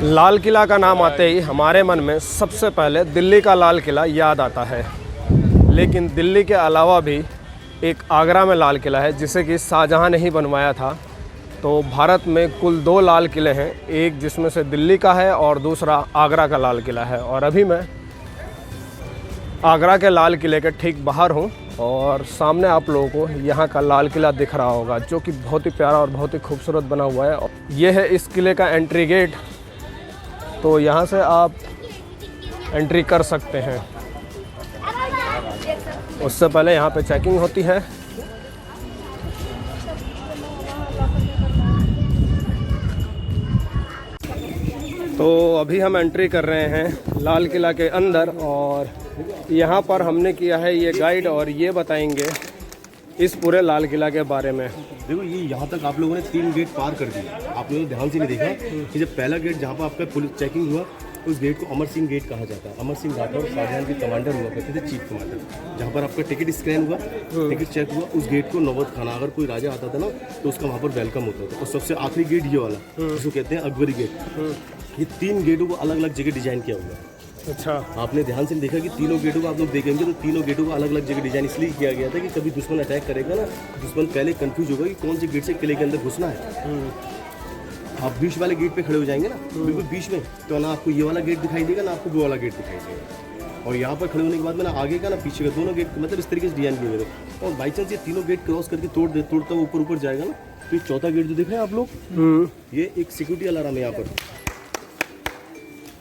लाल किला का नाम आते ही हमारे मन में सबसे पहले दिल्ली का लाल किला याद आता है, लेकिन दिल्ली के अलावा भी एक आगरा में लाल किला है जिसे कि शाहजहां ने ही बनवाया था। तो भारत में कुल 2 लाल किले हैं, एक जिसमें से दिल्ली का है और दूसरा आगरा का लाल किला है। और अभी मैं आगरा के लाल किले के ठीक बाहर हूँ और सामने आप लोगों को यहाँ का लाल किला दिख रहा होगा, जो कि बहुत ही प्यारा और बहुत ही खूबसूरत बना हुआ है। ये है इस किले का एंट्री गेट, तो यहाँ से आप एंट्री कर सकते हैं। उससे पहले यहाँ पे चेकिंग होती है। तो अभी हम एंट्री कर रहे हैं लाल किला के अंदर और यहाँ पर हमने किया है ये गाइड और ये बताएंगे इस पूरे लाल किला के बारे में। देखो ये यहाँ तक आप लोगों ने 3 गेट पार कर दिए। आप लोगों ने ध्यान से नहीं देखा कि जब पहला गेट जहाँ पर आपका पुलिस चेकिंग हुआ उस गेट को अमर सिंह गेट कहा जाता है। अमर सिंह राठौर शाहजहां के कमांडर हुआ करते थे, चीफ कमांडर। जहाँ पर आपका टिकट स्कैन हुआ, टिकट चेक हुआ, उस गेट को नौबत खाना, अगर कोई राजा आता था ना तो उसका वहाँ पर वेलकम होता था। और सबसे आखिरी गेट ये वाला जिसको कहते हैं अकबरी गेट। ये 3 गेटों को अलग अलग जगह डिजाइन किया हुआ है। अच्छा, आपने ध्यान से देखा कि तीनों गेटों को आप लोग देखेंगे तो तीनों गेटों को अलग अलग जगह डिजाइन इसलिए किया गया था कि कभी दुश्मन अटैक करेगा ना, दुश्मन पहले कंफ्यूज होगा कि कौन से गेट से किले के अंदर घुसना है। आप बीच वाले गेट पे खड़े हो जाएंगे ना, बिल्कुल बीच में, तो ना आपको ये वाला गेट दिखाई देगा ना आपको वो वाला गेट दिखाई देगा। और यहाँ पर खड़े होने के बाद में ना आगे का ना पीछे का दोनों गेट मतलब इस तरीके से डिजाइन किए गए। और बाई चांस ये तीनों गेट क्रॉस करके तोड़ता ऊपर ऊपर जाएगा ना, तो ये चौथा गेट जो देख रहे हैं आप लोग, ये एक सिक्योरिटी अलार्म है। यहाँ पर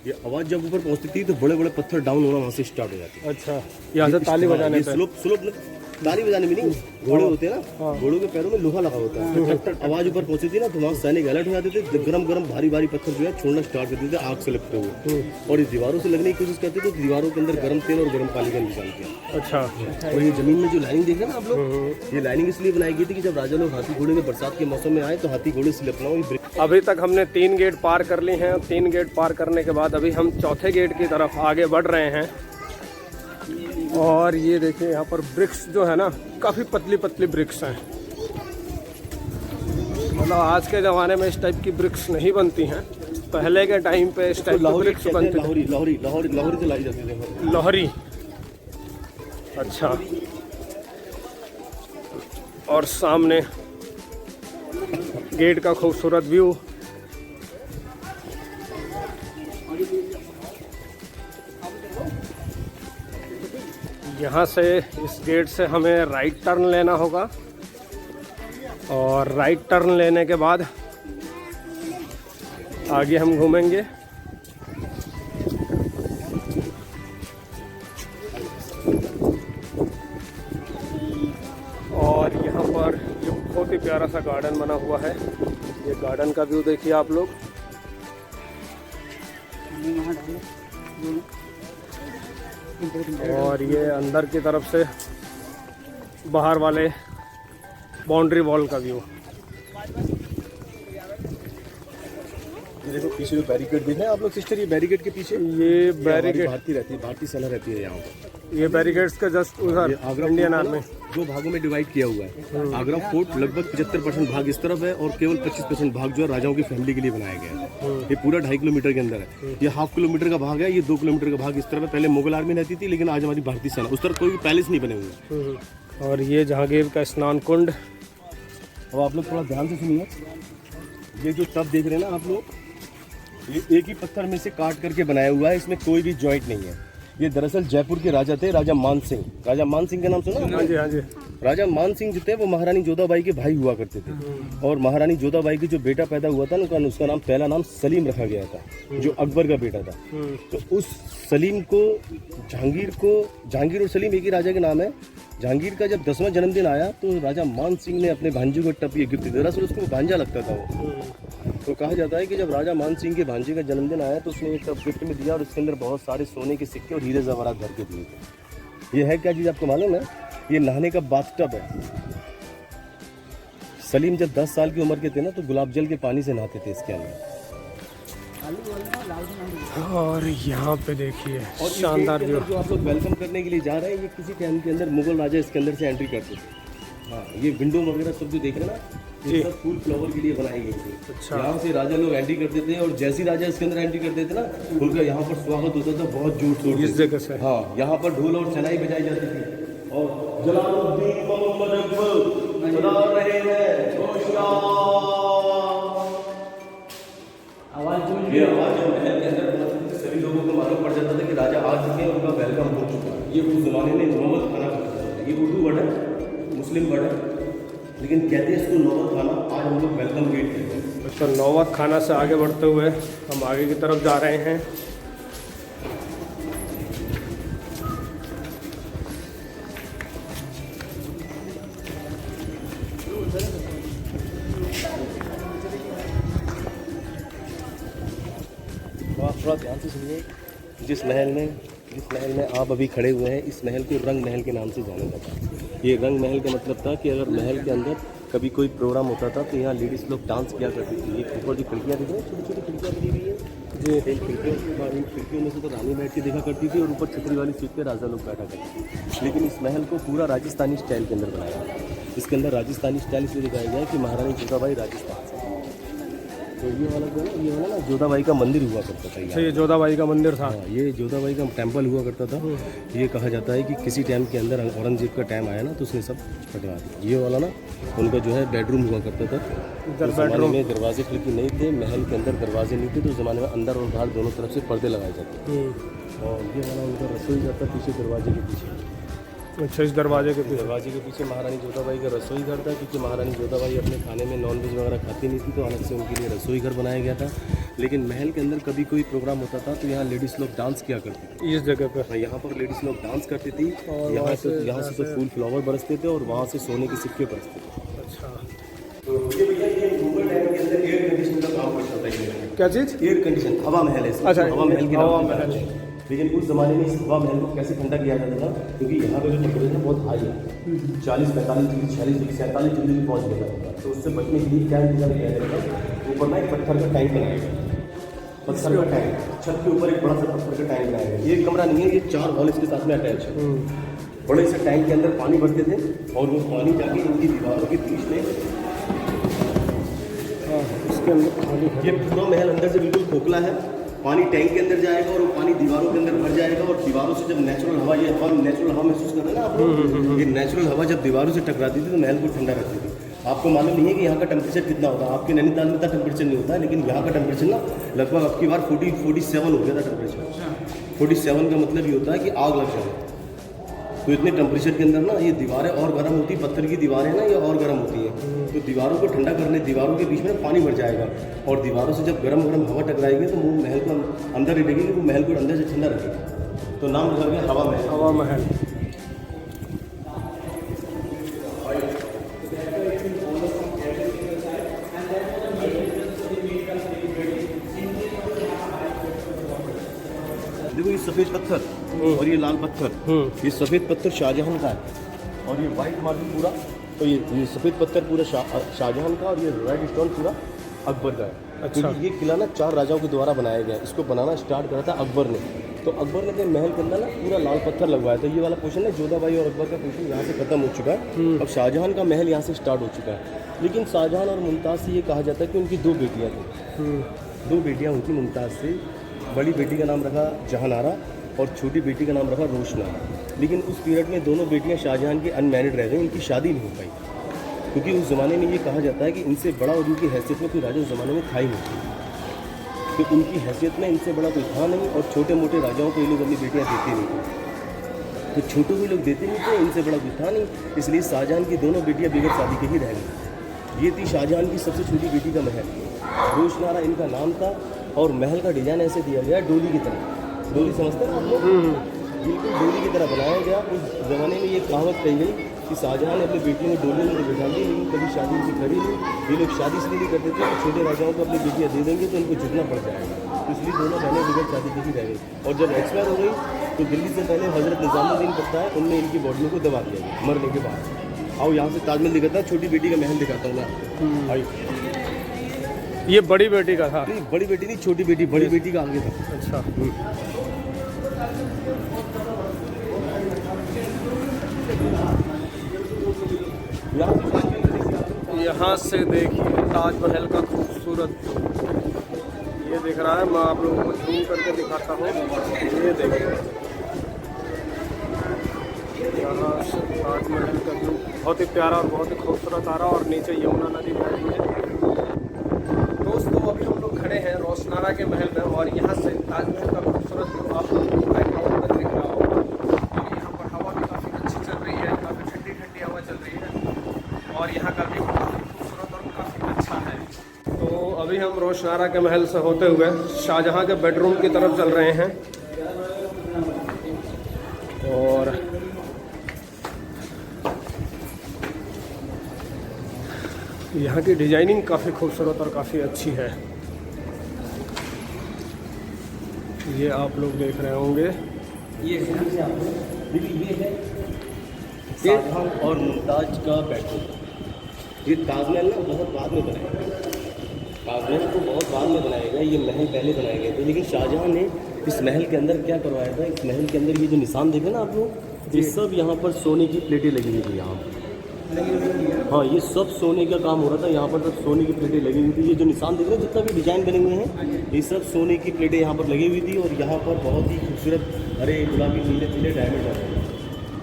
ये आवाज जब ऊपर पहुंचती थी तो बड़े बड़े पत्थर डाउन होना वहां से स्टार्ट हो जाती है। अच्छा, यहाँ से ताली बजाने पे स्लोप ताली बजाने में नहीं, घोड़े होते हैं ना, घोड़ों के पैरों में लोहा लगा होता है। जब आवाज ऊपर पहुंचती थी ना तो वहाँ सैनिक अलर्ट हो जाते थे, गरम गरम भारी भारी पत्थर जो है छोड़ना स्टार्ट करते थे आग से लगते हुए, और इस दीवारों से लगने की कोशिश करते थे तो दीवारों के अंदर गर्म तेल और गर्म पानी का निशान किया। अच्छा, और ये जमीन में जो लाइनिंग देख रहे हैं ना आप लोग, ये लाइनिंग इसलिए बनाई गई थी कि जब राजा लोग हाथी घोड़े में बरसात के मौसम में आए तो हाथी घोड़े से लपना हो। अभी तक हमने 3 गेट पार कर लिए हैं। 3 गेट पार करने के बाद अभी हम चौथे गेट की तरफ आगे बढ़ रहे हैं। और ये देखिए यहाँ पर ब्रिक्स जो है ना, काफ़ी पतली पतली ब्रिक्स हैं। मतलब आज के ज़माने में इस टाइप की ब्रिक्स नहीं बनती हैं, पहले के टाइम पे इस टाइप की ब्रिक्स बनती थी। लाहौरी से लाई जाती थी। लाहौरी, अच्छा। और सामने गेट का खूबसूरत व्यू। यहाँ से इस गेट से हमें राइट टर्न लेना होगा और राइट टर्न लेने के बाद आगे हम घूमेंगे। और यहाँ पर ये बहुत ही प्यारा सा गार्डन बना हुआ है। ये गार्डन का व्यू देखिए आप लोग। और ये अंदर की तरफ से बाहर वाले बाउंड्री वॉल का व्यू। ये देखो पीछे जो बैरिकेड देख रहे हैं आप लोग सिस्टर, ये बैरिकेड के पीछे ये बैरिकेड भारतीय रहती है, भारतीय सेना रहती है यहाँ पर। ये बैरिकेड्स का जस्ट उधर इंडियन आर्मी 2 भागों में डिवाइड किया हुआ है। आगरा फोर्ट लगभग 75% भाग इस तरफ है और केवल 25% भाग जो है राजाओं की फैमिली के लिए बनाया गया है। ये पूरा 2.5 किलोमीटर के अंदर है। ये 1/2 किलोमीटर का भाग है, ये 2 किलोमीटर का भाग इस तरफ है। पहले मुगल आर्मी रहती थी लेकिन आज हमारी भारतीय सेना। उस तरफ कोई भी पैलेस नहीं बने हुए। और ये जहांगीर का स्नान कुंड। अब आप लोग थोड़ा ध्यान से सुनिए, ये जो टब देख रहे हैं ना आप लोग, ये एक ही पत्थर में से काट करके बनाया हुआ है, इसमें कोई भी जॉइंट नहीं है। ये दरअसल जयपुर के राजा थे, राजा मान सिंह। राजा मान सिंह का नाम सुना? हाँ जी, हाँ जी। राजा मान सिंह जो थे वो महारानी जोधाबाई के भाई हुआ करते थे। और महारानी जोधाबाई की जो बेटा पैदा हुआ था ना, उसका नाम पहला नाम सलीम रखा गया था, जो अकबर का बेटा था। तो उस सलीम को जहांगीर और सलीम एक ही राजा के नाम है। जहांगीर का जब 10वां जन्मदिन आया तो राजा मान सिंह ने अपने भांजे को टप ये गिफ्ट दिया। दरअसल उसको भांजा लगता था वो। तो कहा जाता है कि जब राजा मान सिंह के भांजे का जन्मदिन आया तो उसने एक टप गिफ्ट में दिया और उसके अंदर बहुत सारे सोने के सिक्के और हीरे जवाहरात भर के दिए थे। ये है क्या चीज़ आपको मालूम है? ये नहाने का बाथटब है। सलीम जब 10 साल की उम्र के थे ना तो गुलाब जल के पानी से नहाते थे इसके अंदर। और यहाँ पे देखिए शानदार व्यू। जो आप लोग वेलकम करने के लिए जा रहे हैं, ये किसी टाइम के अंदर मुगल राजा इसके अंदर से एंट्री करते थे। हाँ, ये विंडो वगैरह सब जो देख रहे हैं ना, ये सब फूल फ्लावर के लिए बनाई गई थी। अच्छा। यहाँ से राजा लोग एंट्री करते थे और जैसे ही राजा इसके अंदर एंट्री करते थे ना, उनका यहाँ पर स्वागत होता था बहुत जोर शोर इस जगह से। हाँ, यहाँ पर ढोल और शनाई बजाई जाती थी और जलालुद्दीन मोहम्मद अकबर चला रहे हैं आवाज। ये आवाज जब महल के अंदर पहुंचती थी, सभी लोगों को मालूम पड़ जाता था कि राजा आ चुके हैं, उनका वेलकम हो चुका है। ये उस जमाने में नौबत खाना करता था। ये उर्दू वर्ड है, मुस्लिम वर्ड है, लेकिन कहते हैं इसको नौबत खाना। आज हम लोग वेलकम गेट कहते हैं। तो नौबत खाना से आगे बढ़ते हुए हम आगे की तरफ जा रहे हैं। थोड़ा ध्यान से सुनिए। जिस महल में आप अभी खड़े हुए हैं, इस महल को रंग महल के नाम से जाना जाता है। ये रंग महल का मतलब था कि अगर महल के अंदर कभी कोई प्रोग्राम होता था तो यहाँ लेडीज़ लोग डांस किया करती थी। ये ऊपर जो खिड़कियाँ दिख रही हैं, छोटी छोटी खिड़कियाँ बनी हुई है, जो इन खिड़कियों में से तो रानी बैठ के देखा करती थी और ऊपर छतरी वाली सीट पे राजा लोग बैठा करते थे। लेकिन इस महल को पूरा राजस्थानी स्टाइल के अंदर बनाया गया। इसके अंदर राजस्थानी स्टाइल इसलिए दिखाया गया है कि महारानी जोधाबाई राजस्थान से। तो ये वाला जो है, ये वाला ना जोधाबाई का मंदिर हुआ करता था। अच्छा, ये जोधाबाई का मंदिर था। हाँ, ये जोधाबाई का टेंपल हुआ करता था। ये कहा जाता है कि किसी टाइम के अंदर औरंगजेब का टाइम आया ना, तो उसने सब हटवा दिया। ये वाला ना उनका जो है बेडरूम हुआ करता था। उस ज़माने में दरवाजे खिड़की नहीं थे, महल के अंदर दरवाजे नहीं थे, तो उस ज़माने में अंदर और बाहर दोनों तरफ से पर्दे लगाए जाते थे। और ये वाला उनका रसोई घर था पीछे दरवाजे के पीछे। अच्छा, इस दरवाजे के पीछे महारानी जोधाबाई का रसोई घर था, क्योंकि महारानी जोधाबाई अपने खाने में नॉनवेज वगैरह खाती नहीं थी, तो अलग से उनके लिए रसोई घर बनाया गया था। लेकिन महल के अंदर कभी कोई प्रोग्राम होता था तो यहाँ लेडीज़ लोग डांस किया करती थी। इस जगह पर यहाँ पर लेडीज़ लोग डांस करती थी और यहाँ से तो फूल फ्लावर बरसते थे और वहाँ से सोने के सिक्के बरसते थे। अच्छा, तो ये भैया ये मुगल टाइम के अंदर एयर कंडीशन का काम करता था। ये क्या चीज़? एयर कंडीशन, हवा महल है। अच्छा, हवा महल की हवा महल। लेकिन उस ज़माने में इस हवा महल को कैसे ठंडा किया जाता था, क्योंकि यहाँ पे जो टेम्परेचर बहुत हाई है, 40-45 डिग्री, 46 डिग्री, 47 डिग्री भी पहुँच गया था। तो उससे बचने के लिए क्या इंतजाम किया जाता था, ऊपर ना एक पत्थर का टैंक बनाया गया। पत्थर का टैंक, छत के ऊपर एक बड़ा सा पत्थर का टैंक बनाया गया। ये कमरा नहीं है, ये 4 हॉल इसके साथ में अटैच है। बड़े से टैंक के अंदर पानी भरते थे और वो पानी जाके इनकी दीवारों के बीच में, इसके अंदर खाली ये पूरा महल अंदर से बिल्कुल खोखला है। पानी टैंक के अंदर जाएगा और वो पानी दीवारों के अंदर भर जाएगा और दीवारों से जब नेचुरल हवा, ये हवा नेचुरल हवा महसूस कर रहे हैं ना आप लोग, ये नेचुरल हवा जब दीवारों से टकराती थी तो महल को ठंडा रखती थी। आपको मालूम नहीं है कि यहाँ का टेम्परेचर कितना होता है। आपके नैनीताल में इतना टेम्परेचर नहीं होता है, लेकिन यहाँ का टेम्परेचर ना लगभग अब की बार 47 हो गया था टेम्परेचर। 47 का मतलब ये होता है कि आग लग जाए। तो इतने टेम्परेचर के अंदर ना ये दीवारें और गर्म होती, पत्थर की दीवारें ना ये और गर्म होती हैं। तो दीवारों को ठंडा करने, दीवारों के बीच में पानी भर जाएगा और दीवारों से जब गर्म हवा टकराएगी तो वो महल को अंदर ही लगेगी, वो महल को अंदर से ठंडा रखेगी। तो नाम रखा गया हवा महल। हवा महल। देखो ये सफ़ेद पत्थर और ये लाल पत्थर, ये सफ़ेद पत्थर शाहजहां का है और ये वाइट मार्बल पूरा, तो ये सफ़ेद पत्थर पूरा शाहजहां का और ये रेड स्टोन पूरा अकबर का है। अच्छा। ये किला ना 4 राजाओं के द्वारा बनाया गया। इसको बनाना स्टार्ट करा था अकबर ने। तो अकबर ने अपने महल के अंदर ना पूरा लाल पत्थर लगवाया था। ये वाला पोर्शन है जोधाबाई और अकबर का पोर्शन यहाँ से खत्म हो चुका है। अब शाहजहां का महल यहाँ से स्टार्ट हो चुका है। लेकिन शाहजहां और मुमताज़ से ये कहा जाता है कि उनकी 2 बेटियाँ थी। 2 बेटियाँ हुई थी मुमताज़ से। बड़ी बेटी का नाम रखा जहानारा और छोटी बेटी का नाम रखा रोशनारा। लेकिन उस पीरियड में दोनों बेटियां शाहजहां की अनमैरिड रह गई, इनकी शादी नहीं हो पाई, क्योंकि उस ज़माने में ये कहा जाता है कि इनसे बड़ा और उनकी हैसियत में कोई राजा उस ज़माने में था ही नहीं। तो उनकी हैसियत में इनसे बड़ा कोई था नहीं और छोटे मोटे राजाओं को ये लोग अपनी बेटियाँ देते नहीं थे। तो छोटों को लोग देते नहीं थे, इनसे बड़ा कोई था नहीं, इसलिए शाहजहां की दोनों बेटियाँ बगैर शादी के ही रह गई। ये थी शाहजहां की सबसे छोटी बेटी का महल। रोशनारा इनका नाम था और महल का डिज़ाइन ऐसे दिया गया डोली की तरह। डोली समझते हैं आप लोग? बिल्कुल डोली की तरह बनाया गया। उस ज़माने में ये कहावत कही गई कि शाहजहां ने अपनी बेटियों को डोली में बिठा दी, लेकिन कभी शादी उनकी करी नहीं। ये लोग शादी इसलिए नहीं करते थे कि छोटे राजाओं को अपनी बेटियाँ दे देंगे तो उनको झुकना पड़ जाएगा, तो इसलिए दोनों बहनें बगैर शादी के ही रह गई। और जब एक्सपायर हो गई तो दिल्ली से पहले हज़रत निज़ामुद्दीन पता है, उनने इनकी बॉडी को दबा दिया गया मरने के बाद। आओ यहाँ से ताजमहल दिखाता है, छोटी बेटी का महल दिखाता हूँ मैं। आई ये बड़ी बेटी का था? नहीं, बड़ी बेटी नहीं, छोटी बेटी। बड़ी बेटी का आगे था। अच्छा। यहाँ से देखिए ताजमहल का खूबसूरत व्यू। ये दिख रहा है, मैं आप लोगों को जूम करके दिखाता हूँ। ये देखिए यहाँ से ताजमहल का व्यू बहुत ही प्यारा और बहुत ही खूबसूरत आ रहा, और नीचे यमुना नदी बह रही है। दोस्तों अभी हम लोग खड़े हैं रोशनारा के महल में, और यहाँ से ताजमहल का खूबसूरत व्यू आप लोगों को बैकग्राउंड में दिख रहा होगा। अभी यहाँ पर हवा भी काफ़ी अच्छी चल रही है, काफ़ी ठंडी ठंडी हवा चल रही है, और यहाँ का व्यू काफ़ी खूबसूरत और काफ़ी अच्छा है। तो अभी हम रोशनारा के महल से होते हुए शाहजहाँ के बेडरूम की तरफ चल रहे हैं, और यहाँ की डिजाइनिंग काफ़ी खूबसूरत और काफ़ी अच्छी है। ये आप लोग देख रहे होंगे, ये है शाहजहां और मुमताज का बेडरूम। ये ताजमहल ना बहुत बाद में बनाया गया, ताजमहल को बहुत बाद में बनाया गया, ये महल पहले बनाए गए थे। लेकिन शाहजहां ने इस महल के अंदर क्या करवाया था, इस महल के अंदर ये जो निशान देखे ना आप लोग, ये सब यहाँ पर सोने की प्लेटें लगी हुई थी यहाँ पर। हाँ, ये सब सोने का काम हो रहा था, यहाँ पर सब सोने की प्लेटें लगी हुई थी। ये जो निशान देख रहे हैं, जितना भी डिजाइन बने हुए हैं, ये सब सोने की प्लेटें यहाँ पर लगी हुई थी, और यहाँ पर बहुत ही खूबसूरत हरे गुलाबी नीले पीले डायमंड लगे हुए।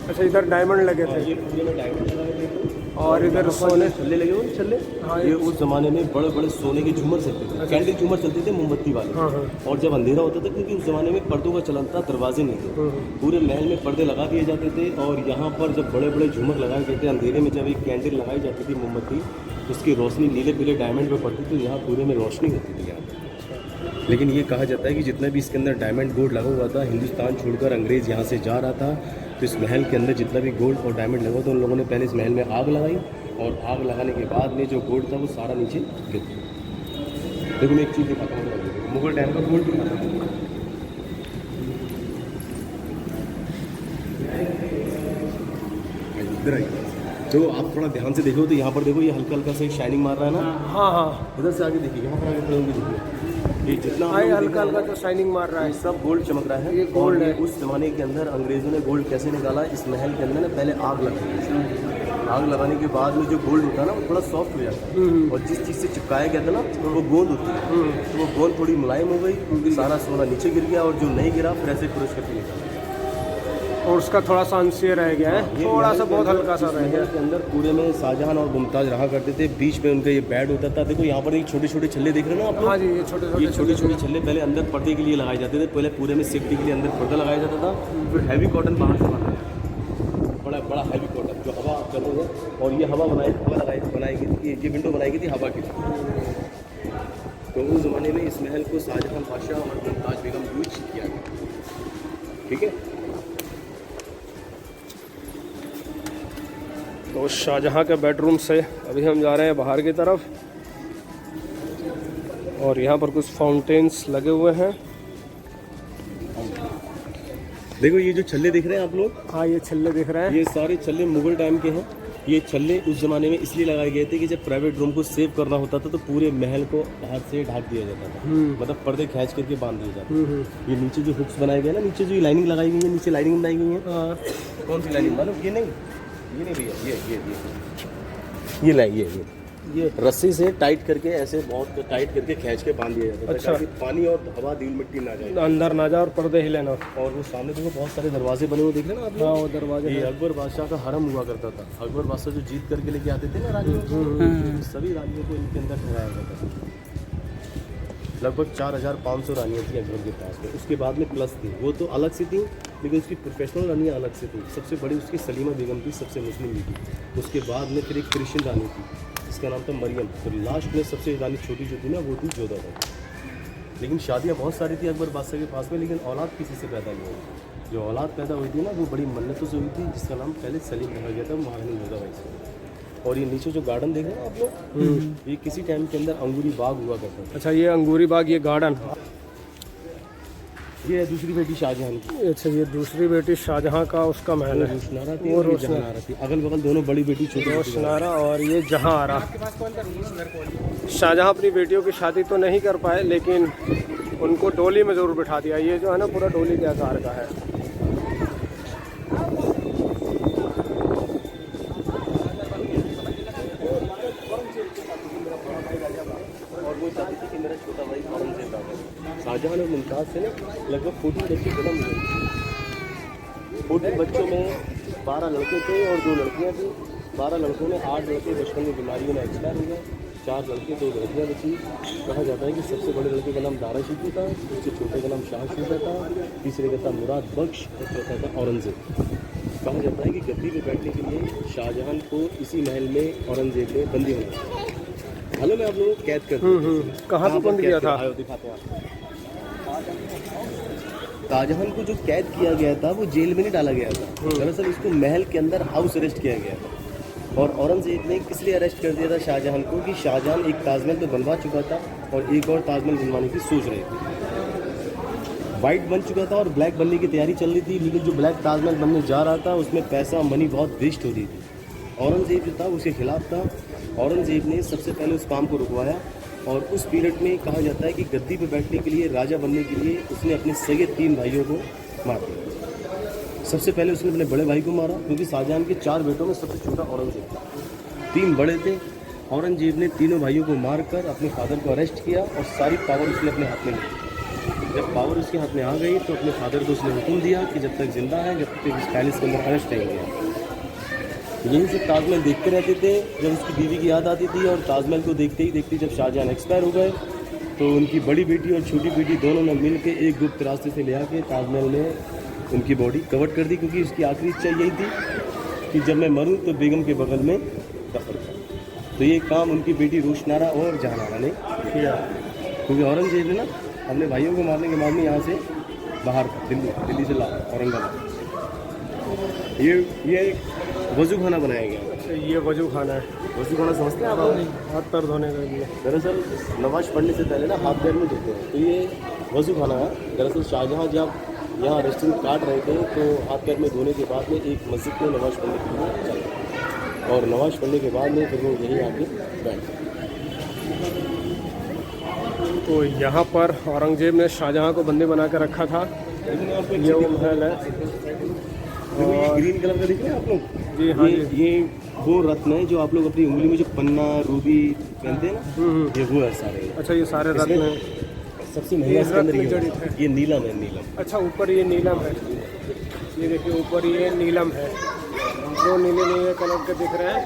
अच्छा इधर डायमंड लगे थे, ये पूरे में डायमंड लगाए थे, और इधर सोने छल्ले लगे हुए छल्ले। हाँ, ये उस जमाने में बड़े बड़े सोने के झूमर चलते थे, कैंडल झूमर चलते थे मोमबत्ती वाले। हाँ हाँ। और जब अंधेरा होता था, क्योंकि उस जमाने में पर्दों का चलन था, दरवाजे नहीं थे, पूरे महल में पर्दे लगा दिए जाते थे, और यहाँ पर जब बड़े बड़े झूमर लगाए गए थे, अंधेरे में जब एक कैंडल लगाई जाती थी मोमबत्ती, उसकी रोशनी नीले पीले डायमंड पर पड़ती, तो यहाँ पूरे में रोशनी होती थी यहाँ पर। लेकिन ये कहा जाता है कि जितना भी इसके अंदर डायमंड गोल्ड लगा हुआ था, हिंदुस्तान छोड़कर अंग्रेज़ यहाँ से जा रहा था, तो इस महल के अंदर जितना भी गोल्ड और डायमंड लगा था, उन लोगों ने पहले इस महल में आग लगाई, और आग लगाने के बाद में जो गोल्ड था वो सारा नीचे गिर गया। देखो मैं एक चीज़ दिखाता हूँ, मुगल टाइम का गोल्ड दिखाता हूँ। इधर आइए, तो आप थोड़ा ध्यान से देखो, तो यहाँ पर देखो ये हल्का हल्का से शाइनिंग मार रहा है ना। हाँ हाँ, उधर से आगे देखिए, यहाँ पर आगे खड़े होंगे, देखिए ये जितना हल्का हल्का तो शाइनिंग मार रहा है, सब गोल्ड चमक रहा है। ये गोल्ड है। उस जमाने के अंदर अंग्रेज़ों ने गोल्ड कैसे निकाला, इस महल के अंदर ना पहले आग लगाई थी। आग लगाने के बाद में जो गोल्ड होता है ना, वो थोड़ा सॉफ्ट हो जाता है, और जिस चीज़ से चिपकाया गया था ना, वो गोंद होती है, तो वो गोंद थोड़ी मुलायम हो गई, सारा सोना नीचे गिर गया, और जो नहीं गिरा फिर ऐसे क्रोश करके निकाला, और उसका थोड़ा सा अंश रह गया है, थोड़ा सा बहुत हल्का सा रह गया। के अंदर पूरे में शाहजहां और मुमताज रहा करते थे, बीच में उनका ये बेड होता था। देखो यहाँ पर एक छोटे छोटे छल्ले देख रहे हैं ना आप लोग। हाँ जी, ये छोटे छोटे छल्ले पहले अंदर पर्दे के लिए लगाए जाते थे, पहले पूरे में सेफ्टी के लिए अंदर पर्दा लगाया जाता था, फिर हैवी कॉटन बाहर से बना, बड़ा बड़ा हैवी कॉटन जो हवा चल रही है, और ये हवा बनाई गई थी, ये विंडो बनाई गई थी हवा के लिए। तो उस ज़माने में इस महल को शाहजहां बादशाह और मुमताज बेगम यूज किया गया। ठीक है, तो शाहजहाँ के बेडरूम से अभी हम जा रहे हैं बाहर की तरफ, और यहाँ पर कुछ फाउंटेन्स लगे हुए हैं। देखो ये जो छल्ले दिख रहे हैं आप लोग, हाँ ये छल्ले दिख रहे हैं, ये सारे छल्ले मुगल टाइम के हैं। ये छल्ले उस ज़माने में इसलिए लगाए गए थे कि जब प्राइवेट रूम को सेव करना होता था, तो पूरे महल को बाहर से ढक दिया जाता था, मतलब पर्दे खींच करके बांध दिए जाते थे। ये नीचे जो हुक्स बनाए गए ना, नीचे जो लाइनिंग लगाई गई है, नीचे लाइनिंग बनाई गई है। कौन सी लाइनिंग मालूम? ये नहीं भैया, ये लाइए, ये रस्सी से टाइट करके, ऐसे बहुत टाइट करके खींच के बांध दिया जाता था, अच्छा। ताकि पानी और हवा धूल मिट्टी ना जाए, अंदर ना जाए और पर्दे हिले ना। और वो सामने देखो बहुत सारे दरवाजे बने हुए देख रहे हैं ना आप लोग? हाँ वो दरवाजे ये हैं। अकबर बादशाह का हरम हुआ करता था। अकबर बादशाह जो जीत करके लेके आते थे ना रानियों को, सभी रानियों को इनके अंदर ठहराया जाता था। लगभग 4500 रानियाँ थी अकबर के पास में। उसके बाद में प्लस थी, वो तो अलग से थी, लेकिन उसकी प्रोफेशनल रानियाँ अलग से थी। सबसे बड़ी उसकी सलीमा बेगम थी, सबसे मुस्लिम भी थी। उसके बाद में फिर एक क्रिश्चियन रानी थी, जिसका नाम था मरियम। तो लास्ट में सबसे रानी छोटी जो थी ना, वो थी जोधा बाई। लेकिन शादियाँ बहुत सारी थी अकबर बादशाह के पास में, लेकिन औलाद किसी से पैदा नहीं हुई। जो औलाद पैदा हुई थी ना, वो बड़ी मन्नतों से हुई थी, जिसका नाम पहले सलीम रखा गया था, महारानी जोधा बाई से। और ये नीचे जो गार्डन देख रहे हैं आप लोग, ये किसी टाइम के अंदर अंगूरी बाग हुआ करता था। अच्छा ये अंगूरी बाग, ये गार्डन, ये है दूसरी बेटी शाहजहां की। अच्छा ये दूसरी बेटी शाहजहाँ का उसका महल है, रोशनारा थी वो और ये रोशनारा जहांआरा थी। अगल बगल दोनों बड़ी बेटी छोटी बेटी। रोशनारा और ये जहांआरा। शाहजहाँ अपनी बेटियों की शादी तो नहीं कर पाए, लेकिन उनको डोली में ज़रूर बिठा दिया। ये जो है ना पूरा डोली के आकार का है। बाद से ना लगभग 40 बच्चे जन्म हुए। 40 बच्चों में 12 लड़के थे और 2 लड़कियां थी। 12 लड़कों में 8 लड़के बचपन में बीमारियों में एक्सपायर हो गए, 4 लड़के 2 लड़कियां बची। कहा जाता है कि सबसे बड़े लड़के का नाम दारा शिकू था, उससे छोटे का नाम शाह शूजा था, तीसरे का था मुराद बख्श और चौथा था औरंगजेब। कहा जाता है कि गद्दी पे बैठने के लिए शाहजहां को इसी महल में औरंगजेब ने बंदी बनाया। हाल में आप लोगों को कैद कर कहाँ पे बंद किया था? दिखाते हैं आपको। शाहजहां को जो कैद किया गया था वो जेल में नहीं डाला गया था, दरअसल इसको महल के अंदर हाउस अरेस्ट किया गया था। और औरंगजेब ने किस लिए अरेस्ट कर दिया था शाहजहां को कि शाहजहां एक ताजमहल तो बनवा चुका था और एक और ताजमहल बनवाने की सोच रहे थे। वाइट बन चुका था और ब्लैक बनने की तैयारी चल रही थी, लेकिन जो ब्लैक ताजमहल बनने जा रहा था उसमें पैसा मनी बहुत वेस्ट हो रही थी। औरंगजेब जो था उसके खिलाफ था। औरंगजेब ने सबसे पहले उस काम को रुकवाया और उस पीरियड में कहा जाता है कि गद्दी पर बैठने के लिए, राजा बनने के लिए उसने अपने सगे 3 भाइयों को मार दिया। सबसे पहले उसने अपने बड़े भाई को मारा क्योंकि शाहजहां के 4 बेटों में सबसे छोटा औरंगजेब था। 3 बड़े थे। औरंगजेब ने तीनों भाइयों को मारकर अपने फादर को अरेस्ट किया और सारी पावर उसने अपने हाथ में ली। जब पावर उसके हाथ में आ गई तो अपने फादर को उसने हुक्म दिया कि जब तक जिंदा है, जब तक इस पैलेस के अंदर अरेस्ट रहेंगे। यहीं से ताजमहल देखते रहते थे। जब उसकी बीवी की याद आती थी और ताजमहल को देखते ही देखते जब शाहजहां एक्सपायर हो गए तो उनकी बड़ी बेटी और छोटी बेटी दोनों ने मिल के एक गुप्त रास्ते से ले आके ताजमहल में उनकी बॉडी कवर कर दी, क्योंकि उसकी आखिरी इच्छा यही थी कि जब मैं मरूं तो बेगम के बगल में दफन करूं। तो ये काम उनकी बेटी रोशनारा और जहानारा ने किया, क्योंकि औरंगजेब ने ना अपने भाइयों को मारने के बाद में यहाँ से बाहर दिल्ली से ला औरंगाबाद ये एक वजू खाना बनाया गया। ये वजू खाना है। वजू खाना समझते हैं आप? हाथ पैर धोने के लिए। दरअसल नमाज पढ़ने से पहले ना हाथ पैर में धोते हैं, तो ये वजू खाना है। दरअसल शाहजहां जब यहाँ रेस्टोरेंट काट रहे थे तो हाथ पैर में धोने के बाद में एक मस्जिद में नमाज पढ़ने के लिए चले और नमाज पढ़ने के बाद में फिर वो यहीं आके बैठ गए। तो यहाँ पर औरंगजेब ने शाहजहां को बंदी बना के रखा था। ये वो महल है और ग्रीन कलर का दिख रहा है आप लोग? जी हाँ। ये वो रत्न है जो आप लोग अपनी उंगली में जो पन्ना रूबी पहनते हैं ना, ये वो है सारे। अच्छा, ये सारे रत्न हैं। सबसे महंगा इसके अंदर ये नीलम है। नीलम। अच्छा, ऊपर ये नीलम है। ये देखिए ऊपर ये नीलम है। 2 नीले कलर के दिख रहे हैं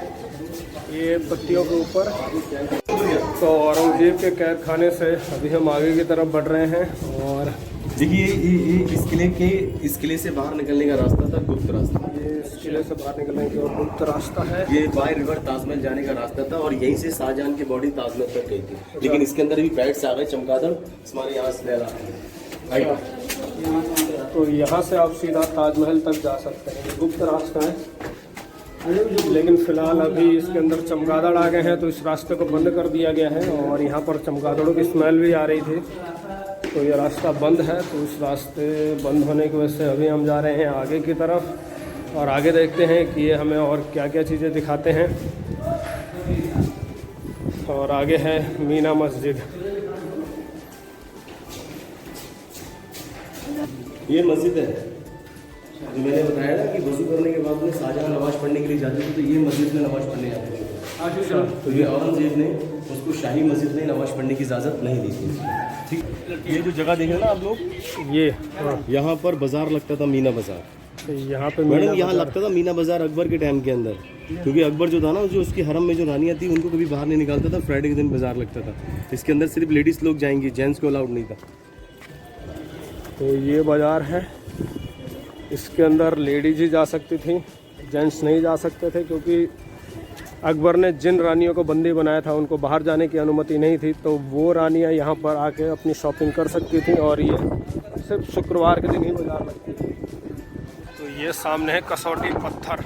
ये पत्तियों के ऊपर। तो औरंगजेब के कैद खाने से अभी हम आगे की तरफ बढ़ रहे हैं और देखिए ये इस किले से बाहर निकलने का रास्ता था, गुप्त रास्ता। ये इस किले से बाहर निकलने का गुप्त रास्ता है। ये बाय रिवर ताजमहल जाने का रास्ता था और यहीं से शाहजहां की बॉडी ताजमहल तक गई थी। लेकिन इसके अंदर भी पैट्स आ गए, चमगादड़ हमारे यहाँ से लहरा। तो यहाँ से आप सीधा ताजमहल तक जा सकते हैं। गुप्त रास्ता है, लेकिन फ़िलहाल अभी इसके अंदर चमगादड़ आ गए हैं तो इस रास्ते को बंद कर दिया गया है और यहाँ पर चमगादड़ों की स्मेल भी आ रही थी, तो ये रास्ता बंद है। तो इस रास्ते बंद होने की वजह से अभी हम जा रहे हैं आगे की तरफ और आगे देखते हैं कि ये हमें और क्या क्या चीज़ें दिखाते हैं। और आगे है मीना मस्जिद। ये मस्जिद है जो मैंने बताया ना कि वजू करने के बाद में शाहजहां नमाज पढ़ने के लिए जाते थे, तो ये मस्जिद में नमाज पढ़ने जाते थे। तो ये औरंगजेब ने उसको शाही मस्जिद में नमाज पढ़ने की इजाज़त नहीं दी थी। ठीक, ये जो जगह देख रहे हैं ना आप लोग, ये यहाँ पर बाजार लगता था, मीना बाजार। तो यहाँ पे मैडम यहाँ लगता था मीना बाजार अकबर के टाइम के अंदर, क्योंकि अकबर जो था ना, जो उसकी हरम में जो रानियाँ थी उनको कभी बाहर नहीं निकालता था। फ्राइडे के दिन बाजार लगता था। इसके अंदर सिर्फ लेडीज़ लोग जाएंगी, जेंट्स को अलाउड नहीं था। तो ये बाज़ार है, इसके अंदर लेडीज ही जा सकती थी, जेंट्स नहीं जा सकते थे, क्योंकि अकबर ने जिन रानियों को बंदी बनाया था उनको बाहर जाने की अनुमति नहीं थी। तो वो रानियां यहाँ पर आके अपनी शॉपिंग कर सकती थी और ये सिर्फ शुक्रवार के दिन ही बाजार लगती थी। तो ये सामने है कसौटी पत्थर।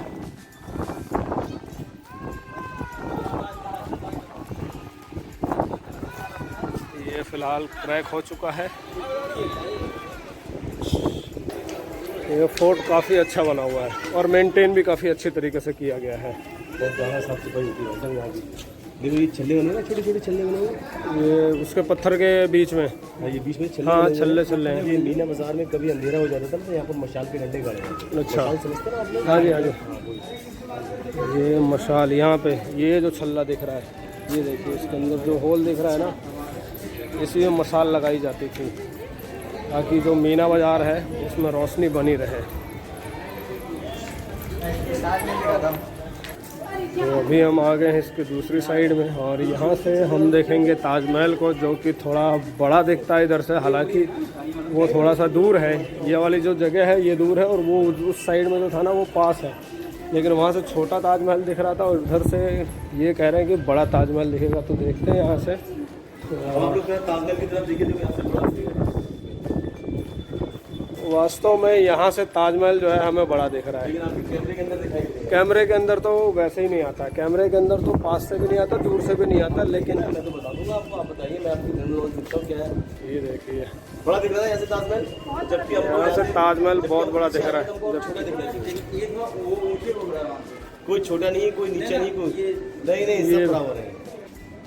ये फ़िलहाल क्रैक हो चुका है। ये फोर्ट काफ़ी अच्छा बना हुआ है और मेंटेन भी काफ़ी अच्छे तरीके से किया गया है। बहुत ज़्यादा साफ सफाई होती है यहाँ की। देखो ये छल्ले बने ना, छोटे छोटे छल्ले बने हुए, ये उसके पत्थर के बीच में। ये बीच में छल्ले। हाँ, छल्ले हैं। ये मीना बाजार में कभी अंधेरा हो जाता था तो यहाँ पर मशाल के डंडे गाड़े जाते थे। अच्छा, समझते हैं आप लोग? हाँ जी हाँ जी। ये मशाल यहाँ पे, ये जो छल्ला दिख रहा है, ये देखिए इसके अंदर जो होल दिख रहा है ना, इसी में मशाल लगाई जाती थी। ताकि जो मीना बाज़ार है उसमें रोशनी बनी रहे। तो अभी हम आ गए हैं इसके दूसरी साइड में और यहाँ से हम देखेंगे ताजमहल को, जो कि थोड़ा बड़ा दिखता है इधर से, हालांकि वो थोड़ा सा दूर है। ये वाली जो जगह है ये दूर है और वो उस साइड में जो था ना वो पास है, लेकिन वहाँ से छोटा ताजमहल दिख रहा था और उधर से ये कह रहे हैं कि बड़ा ताजमहल दिखेगा। तो देखते हैं यहाँ से। ताजमहल की तरफ देखिए, यहाँ से बड़ा दिखेगा। वास्तव में यहाँ से ताजमहल जो है हमें बड़ा दिख रहा है, लेकिन आपके कैमरे के अंदर दिखाई दे। कैमरे के अंदर तो वैसे ही नहीं आता, कैमरे के अंदर तो पास से भी नहीं आता, दूर से भी नहीं आता। लेकिन मैं तो बता दूंगा आपको, आप बताइए, मैं आपकी जनरल दिखता हूँ क्या है। ये देखिए बड़ा दिख रहा है यहाँ से ताजमहल, जबकि हमको यहाँ से ताजमहल बहुत बड़ा दिख रहा है। छोटा दिख रहा है। कोई छोटा नहीं है, कोई नीचा नहीं, कोई नहीं, सब बराबर है।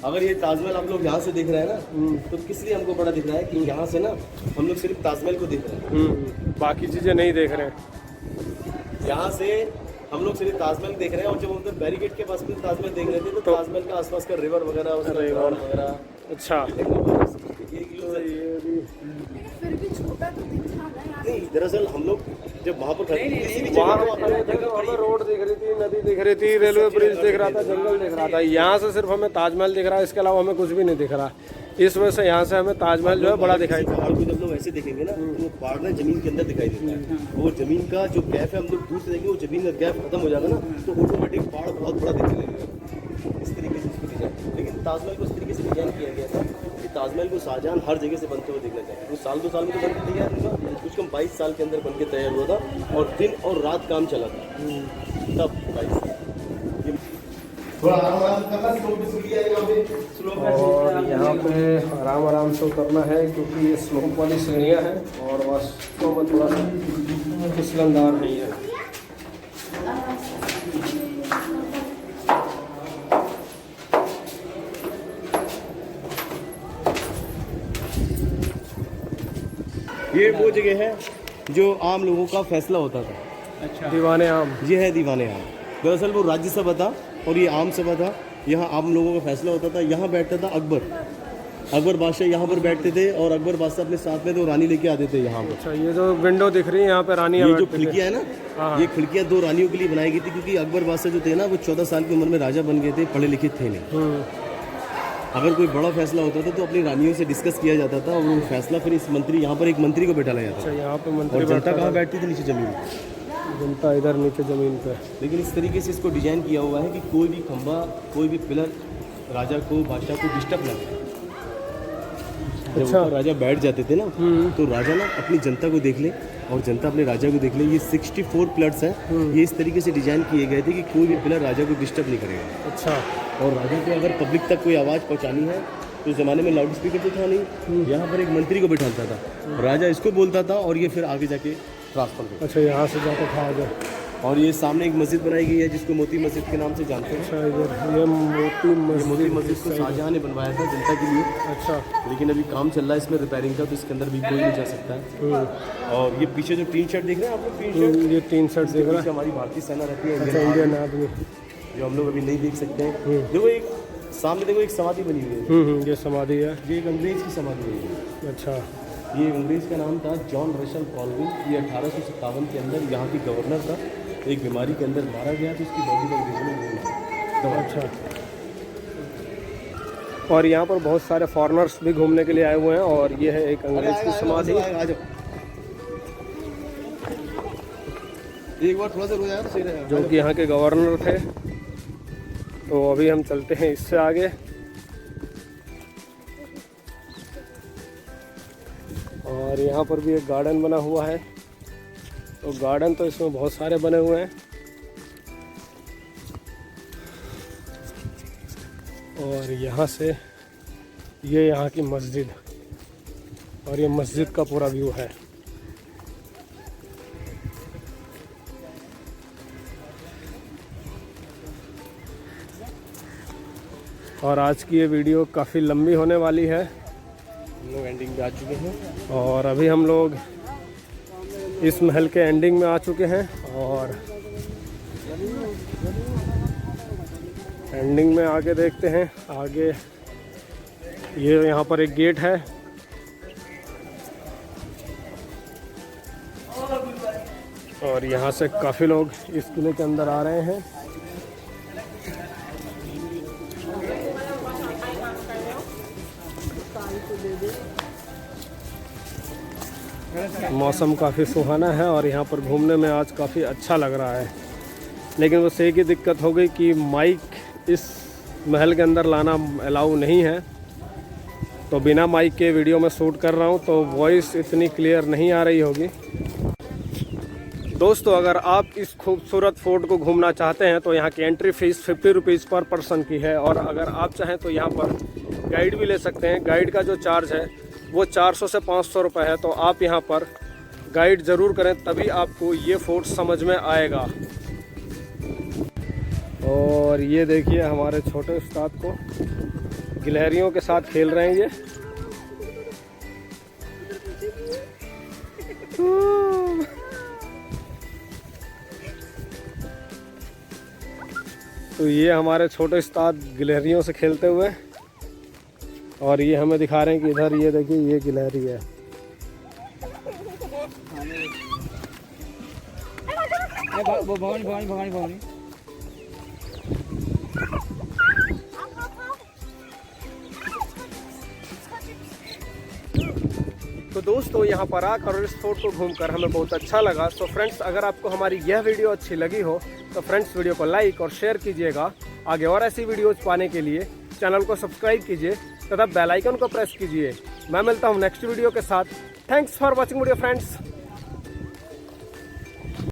अगर ये ताजमहल आप लोग यहाँ से देख रहे हैं ना, तो किस लिए हमको बड़ा दिख रहा है कि यहाँ से ना हम लोग सिर्फ ताजमहल को देख रहे हैं, बाकी चीज़ें नहीं देख रहे हैं। यहाँ से हम लोग सिर्फ ताजमहल देख रहे हैं। और जब हम लोग बैरिकेड के पास में ताजमहल देख रहे थे तो ताजमहल के आसपास का रिवर वगैरह, उसका रिवर वगैरह। अच्छा, फिर भी छोटा तो दिख रहा है। नहीं, दरअसल हम लोग जब वहाँ पर खड़े थे, किसी भी वहाँ जगह हमें रोड दिख रही थी, नदी दिख रही थी, रेलवे ब्रिज दिख रहा था, जंगल दिख रहा था। यहाँ से सिर्फ हमें ताजमहल दिख रहा है, इसके अलावा हमें कुछ भी नहीं दिख रहा। इस वजह से यहाँ से हमें ताजमहल जो है बड़ा दिखाई देता है। पहाड़ को जब लोग ऐसे देखेंगे ना, तो वो पहाड़ ना जमीन के अंदर दिखाई देता है। वो जमीन का जो गैप है, हम लोग दूर से देखेंगे, वो जमीन का गैप खत्म हो जाएगा ना, तो ऑटोमेटिक पहाड़ बहुत बड़ा दिखने लगेगा। इस तरीके से इसको डिजाइन, लेकिन ताजमहल को इस तरीके से डिजाइन किया गया था कि ताजमहल को शाहजहां हर जगह से बनते हुए देखना चाहिए। वो साल 2 साल में तो बन के तैयार हुआ, कुछ कम 22 साल के अंदर बन के तैयार हुआ था और दिन और रात काम चला था तब 22। थोड़ा आराम करना, और यहाँ पे आराम से उतरना है क्योंकि ये स्लोप वाली सीढ़ियाँ हैं और वास्तव में थोड़ा सा फिसलनदार नहीं है। ये वो जगह है जो आम लोगों का फैसला होता था। अच्छा, दीवाने आम। ये है दीवाने आम। दरअसल वो राज्यसभा था और ये आम सभा था। यहाँ आम लोगों का फैसला होता था। यहाँ बैठता था अकबर बादशाह, यहाँ पर बैठते थे और अकबर बादशाह अपने साथ में तो रानी लेके आते थे यहाँ पर। अच्छा, ये जो विंडो दिख रही है यहाँ पे रानी, ये जो खिड़कियाँ है ना, ये खिड़कियाँ 2 रानियों के लिए बनाई गई थी, क्योंकि अकबर बादशाह जो थे ना, वो 14 साल की उम्र में राजा बन गए थे, पढ़े लिखे थे नहीं। अगर कोई बड़ा फैसला होता था तो अपनी रानियों से डिस्कस किया जाता था और वो फैसला फिर इस मंत्री, यहाँ पर एक मंत्री को बैठा लाया अच्छा, था। यहाँ पे मंत्री और जनता कहाँ बैठती थी? नीचे जमीन। जनता इधर नीचे ज़मीन पे। लेकिन इस तरीके से इसको डिजाइन किया हुआ है कि कोई भी खंभा, कोई भी पिलर राजा को, बादशाह को डिस्टर्ब ना करे। जब अच्छा, ऊपर राजा बैठ जाते थे ना, तो राजा ना अपनी जनता को देख ले और जनता अपने राजा को देख ले। ये 64 पिलर्स हैं, ये इस तरीके से डिजाइन किए गए थे कि कोई भी पिलर राजा को डिस्टर्ब नहीं करेगा। अच्छा, और राजा को अगर पब्लिक तक कोई आवाज़ पहुंचानी है तो ज़माने में लाउड स्पीकर तो था नहीं, यहाँ पर एक मंत्री को बैठाता था, राजा इसको बोलता था और ये फिर आगे जाके ट्रांसफर करता। अच्छा, यहाँ से जाकर था आगे। और ये सामने एक मस्जिद बनाई गई है जिसको मोती मस्जिद के नाम से जानते हैं। अच्छा, इधर ये मोती मस्जिद को शाहजहां ने बनवाया था जनता के लिए। अच्छा, लेकिन अभी काम चल रहा है इसमें रिपेयरिंग का, तो इसके अंदर भी कोई नहीं जा सकता है। और ये पीछे जो टीन शर्ट देख रहे हैं आप लोग, टीन शर्ट, ये 3 शर्ट देख रहा है। हमारी भारतीय सेना रहती है, अच्छा, इंडियन आदमी, जो हम लोग अभी नहीं देख सकते हैं। देखो एक सामने देखो एक समाधि बनी हुई है, ये समाधि है। ये एक अंग्रेज की समाधि है। अच्छा, ये अंग्रेज का नाम था जॉन रशल कॉलविन। ये 1857 के अंदर यहाँ की गवर्नर था। एक बीमारी के अंदर मारा गया तो इसकी बॉडी का अंग्रेजों ने ले लिया। अच्छा, और यहाँ पर बहुत सारे फॉरेनर्स भी घूमने के लिए आए हुए हैं और ये है एक अंग्रेज की समाधि। एक बार थोड़ा सा रोया तो सही रहेगा। जो कि यहाँ के गवर्नर थे। तो अभी हम चलते हैं इससे आगे और यहाँ पर भी एक गार्डन बना हुआ है। तो गार्डन तो इसमें बहुत सारे बने हुए हैं और यहाँ से ये यहाँ की मस्जिद और ये मस्जिद का पूरा व्यू है। और आज की ये वीडियो काफ़ी लंबी होने वाली है। हम लोग एंडिंग पे आ चुके हैं और अभी हम लोग इस महल के एंडिंग में आ चुके हैं और एंडिंग में आगे देखते हैं। आगे ये यहाँ पर एक गेट है और यहाँ से काफ़ी लोग इस किले के अंदर आ रहे हैं। मौसम काफ़ी सुहाना है और यहाँ पर घूमने में आज काफ़ी अच्छा लग रहा है, लेकिन बस एक ही दिक्कत हो गई कि माइक इस महल के अंदर लाना अलाउ नहीं है, तो बिना माइक के वीडियो में शूट कर रहा हूँ तो वॉइस इतनी क्लियर नहीं आ रही होगी। दोस्तों, अगर आप इस खूबसूरत फोर्ट को घूमना चाहते हैं तो यहाँ की एंट्री फीस 50 रुपीज़ पर पर्सन की है, और अगर आप चाहें तो यहाँ पर गाइड भी ले सकते हैं। गाइड का जो चार्ज है वो 400 से 500 रुपये है, तो आप यहाँ पर गाइड ज़रूर करें, तभी आपको ये फोर्ट समझ में आएगा। और ये देखिए हमारे छोटे उस्ताद को गिलहरियों के साथ खेल रहे हैं ये। तो ये हमारे छोटे उस्ताद गिलहरियों से खेलते हुए, और ये हमें दिखा रहे हैं कि इधर ये देखिए ये गिलहरी है। भवानी। तो दोस्तों, यहाँ पर आकर और इस फोर्ट को घूमकर हमें बहुत अच्छा लगा। तो फ्रेंड्स, अगर आपको हमारी यह वीडियो अच्छी लगी हो तो फ्रेंड्स वीडियो को लाइक और शेयर कीजिएगा। आगे और ऐसी वीडियोज़ पाने के लिए चैनल को सब्सक्राइब कीजिए तथा बेल आइकन को प्रेस कीजिए। मैं मिलता हूँ नेक्स्ट वीडियो के साथ। Thanks for watching video friends.